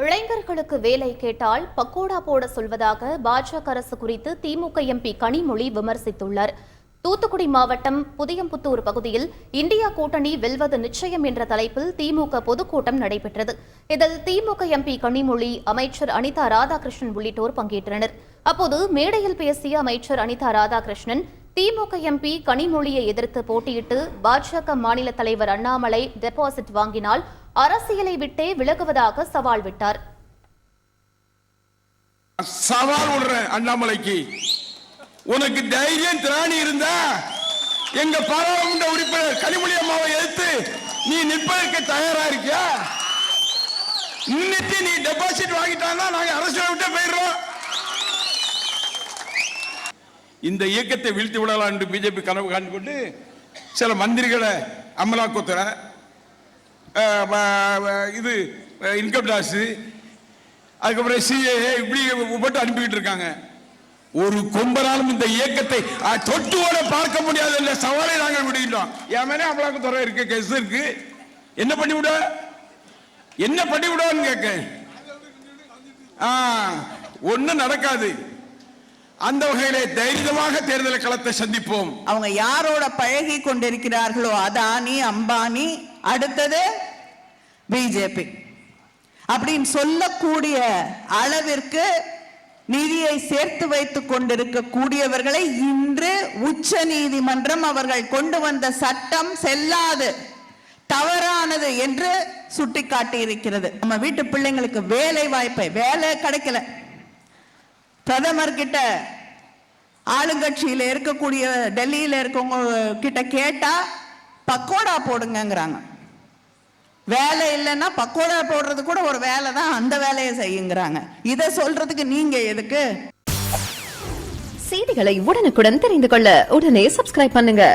இளைஞர்களுக்கு வேலை கேட்டால் பக்கோடா போட சொல்வதாக பாஜக அரசு குறித்து திமுக எம்பி கனிமொழி விமர்சித்துள்ளார். தூத்துக்குடி மாவட்டம் புதியம்புத்தூர் பகுதியில் இந்தியா கூட்டணி வெல்வது நிச்சயம் என்ற தலைப்பில் திமுக பொதுக்கூட்டம் நடைபெற்றது. இதில் திமுக எம்பி கனிமொழி, அமைச்சர் அனிதா ராதாகிருஷ்ணன் உள்ளிட்டோர் பங்கேற்றனர். அப்போது மேடையில் பேசிய அமைச்சர் அனிதா ராதாகிருஷ்ணன், திமுக எம்பி கனிமொழியை எதிர்த்து போட்டியிட்டு பாஜக மாநில தலைவர் அண்ணாமலை டெபாசிட் வாங்கினால் அரசியலை விட்டே விலகுவதாக சவால் விட்டார். சவால் விடுறேன் அண்ணாமலைக்கு, உனக்கு தைரியம் திராணி இருந்தா எங்க பாராளுமன்ற உறுப்பினர் கனிமொழி அம்மாவை எதிர்த்து நீ நிற்பதற்கு தயாரா இருக்கியா? இன்னைக்கு நீ டெபாசிட் வாங்கிட்டான்னா நாங்க அரசியலை விட்டு போயிடுறோம். இந்த இயக்கத்தை வீழ்த்தி விடலாம் என்று பிஜேபி கனவு காண்டு கொண்டு சில மந்திரிகளை அமலாக்கத்துறை, இது இன்கம் டாக்ஸ், அதுக்கப்புறம் சிஏஏ இப்படி போட்டு அனுப்பிக்கிட்டு இருக்காங்க. ஒரு கும்பலாலும் இந்த இயக்கத்தை தொட்டுவோட பார்க்க முடியாது என்ற சவாலை நாங்கள் விடுகின்றோம். என் மேலே அமலாக்கத்துறை இருக்கு, கேஸ் இருக்கு. என்ன பண்ணிவிட என்ன பண்ணிவிடுவான்னு கேட்க ஒன்னும் நடக்காது. அந்த வகையிலே தைரியமாக தேர்தல் களத்தை சந்திப்போம். அவங்க யாரோட பழகி கொண்டிருக்கிறார்களோ, அதானி, அம்பானி, அடுத்தது பிஜேபி அப்படின்னு சொல்லக்கூடிய அளவிற்கு நிதியை சேர்த்து வைத்துக் கொண்டிருக்கக்கூடியவர்களை இன்று உச்ச நீதிமன்றம் அவர்கள் கொண்டு வந்த சட்டம் செல்லாது, தவறானது என்று சுட்டிக்காட்டி இருக்கிறது. நம்ம வீட்டு பிள்ளைங்களுக்கு வேலை வாய்ப்பை, வேலை கிடைக்கல, பிரதமர் கிட்ட ஆளுங்கட்சியில இருக்கக்கூடிய டெல்லியில இருக்கவங்க கிட்ட கேட்டா பக்கோடா போடுங்கிறாங்க. வேலை இல்லைன்னா பக்கோடா போடுறது கூட ஒரு வேலை தான், அந்த வேலையை செய்யுங்கிறாங்க. இதை சொல்றதுக்கு நீங்க எதுக்கு? செய்திகளை உடனுக்குடன் தெரிந்து கொள்ள உடனே சப்ஸ்கிரைப் பண்ணுங்க.